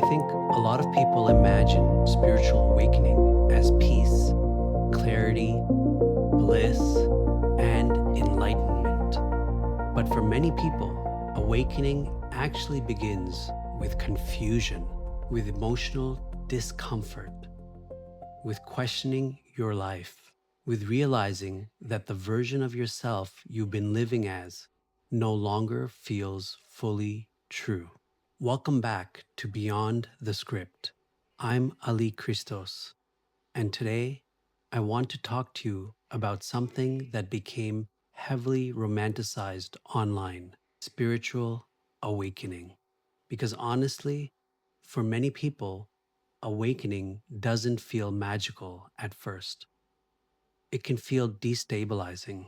think a lot of people imagine spiritual awakening as peace, clarity, bliss, and enlightenment. But for many people, awakening actually begins with confusion, with emotional discomfort, with questioning your life, with realizing that the version of yourself you've been living as no longer feels fully true. Welcome back to Beyond the Script. I'm Ali Christos, and today I want to talk to you about something that became heavily romanticized online: spiritual awakening. Because honestly, for many people, awakening doesn't feel magical at first. It can feel destabilizing.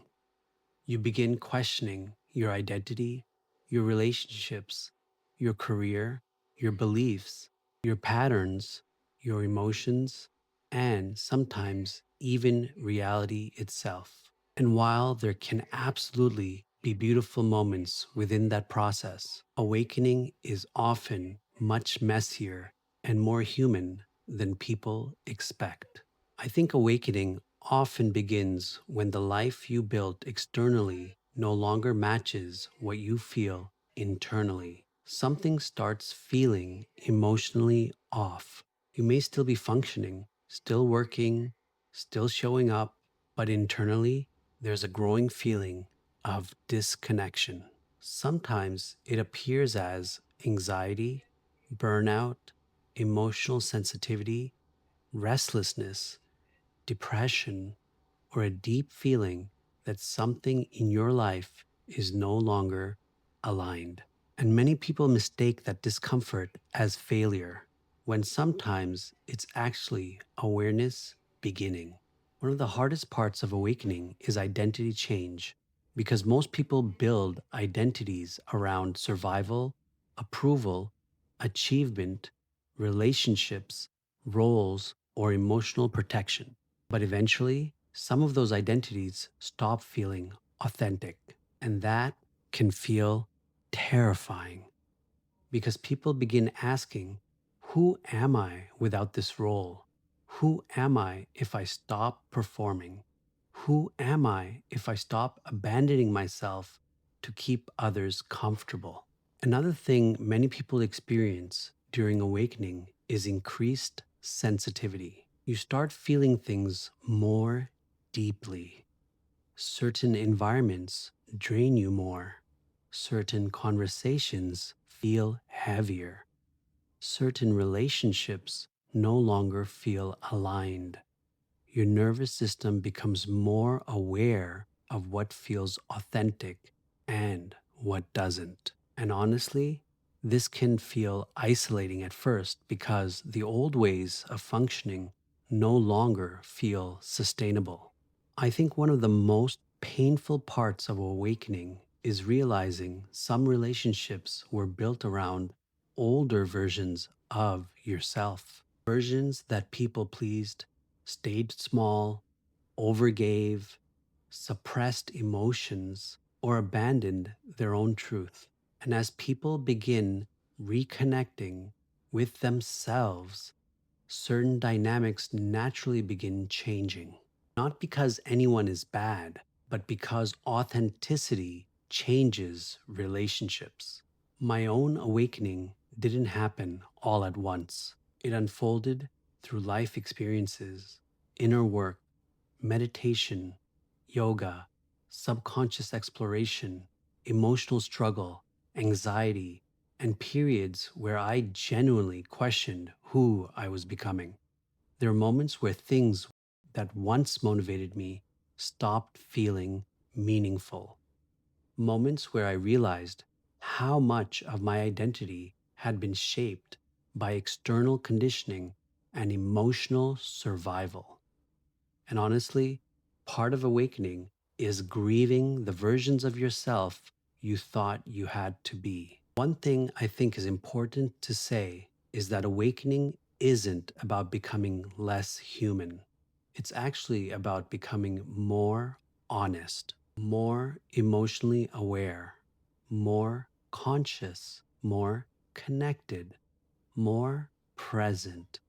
You begin questioning your identity, your relationships, your career, your beliefs, your patterns, your emotions, and sometimes even reality itself. And while there can absolutely be beautiful moments within that process, awakening is often much messier and more human than people expect. I think awakening often begins when the life you built externally no longer matches what you feel internally. Something starts feeling emotionally off. You may still be functioning, still working, still showing up, but internally, there's a growing feeling of disconnection. Sometimes it appears as anxiety, burnout, emotional sensitivity, restlessness, depression, or a deep feeling that something in your life is no longer aligned. And many people mistake that discomfort as failure, when sometimes it's actually awareness beginning. One of the hardest parts of awakening is identity change, because most people build identities around survival, approval, achievement, relationships, roles, or emotional protection. But eventually, some of those identities stop feeling authentic. And that can feel terrifying, because people begin asking, who am I without this role? Who am I if I stop performing? Who am I if I stop abandoning myself to keep others comfortable? Another thing many people experience during awakening is increased sensitivity. You start feeling things more deeply. Certain environments drain you more. Certain conversations feel heavier. Certain relationships no longer feel aligned. Your nervous system becomes more aware of what feels authentic and what doesn't. And honestly, this can feel isolating at first, because the old ways of functioning no longer feel sustainable. I think one of the most painful parts of awakening is realizing some relationships were built around older versions of yourself, versions that people pleased, stayed small, overgave, suppressed emotions, or abandoned their own truth. And as people begin reconnecting with themselves, certain dynamics naturally begin changing. Not because anyone is bad, but because authenticity changes relationships. My own awakening didn't happen all at once. It unfolded through life experiences, inner work, meditation, yoga, subconscious exploration, emotional struggle, anxiety, and periods where I genuinely questioned who I was becoming. There are moments where things that once motivated me stopped feeling meaningful. Moments where I realized how much of my identity had been shaped by external conditioning and emotional survival. And honestly, part of awakening is grieving the versions of yourself you thought you had to be. One thing I think is important to say is that awakening isn't about becoming less human. It's actually about becoming more honest, more emotionally aware, more conscious, more connected, more present,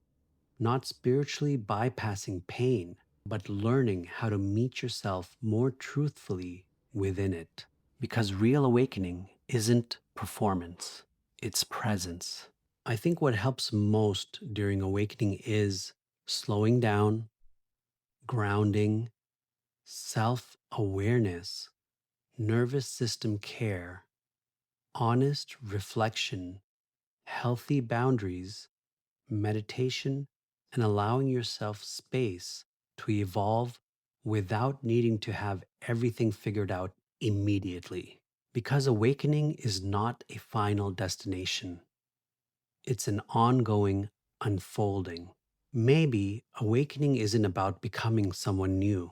not spiritually bypassing pain, but learning how to meet yourself more truthfully within it. Because real awakening isn't performance, it's presence. I think what helps most during awakening is slowing down, grounding, self awareness, nervous system care, honest reflection, healthy boundaries, meditation, and allowing yourself space to evolve without needing to have everything figured out immediately. Because awakening is not a final destination, it's an ongoing unfolding. Maybe awakening isn't about becoming someone new.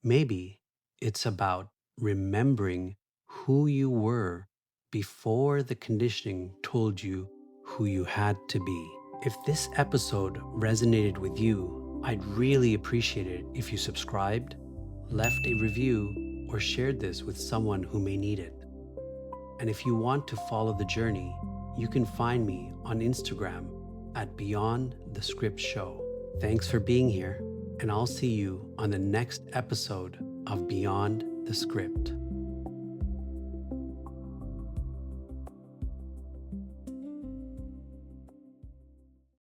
Maybe it's about remembering who you were before the conditioning told you who you had to be. If this episode resonated with you, I'd really appreciate it if you subscribed, left a review, or shared this with someone who may need it. And if you want to follow the journey, you can find me on Instagram at Beyond the Script Show. Thanks for being here, and I'll see you on the next episode of Beyond the Script.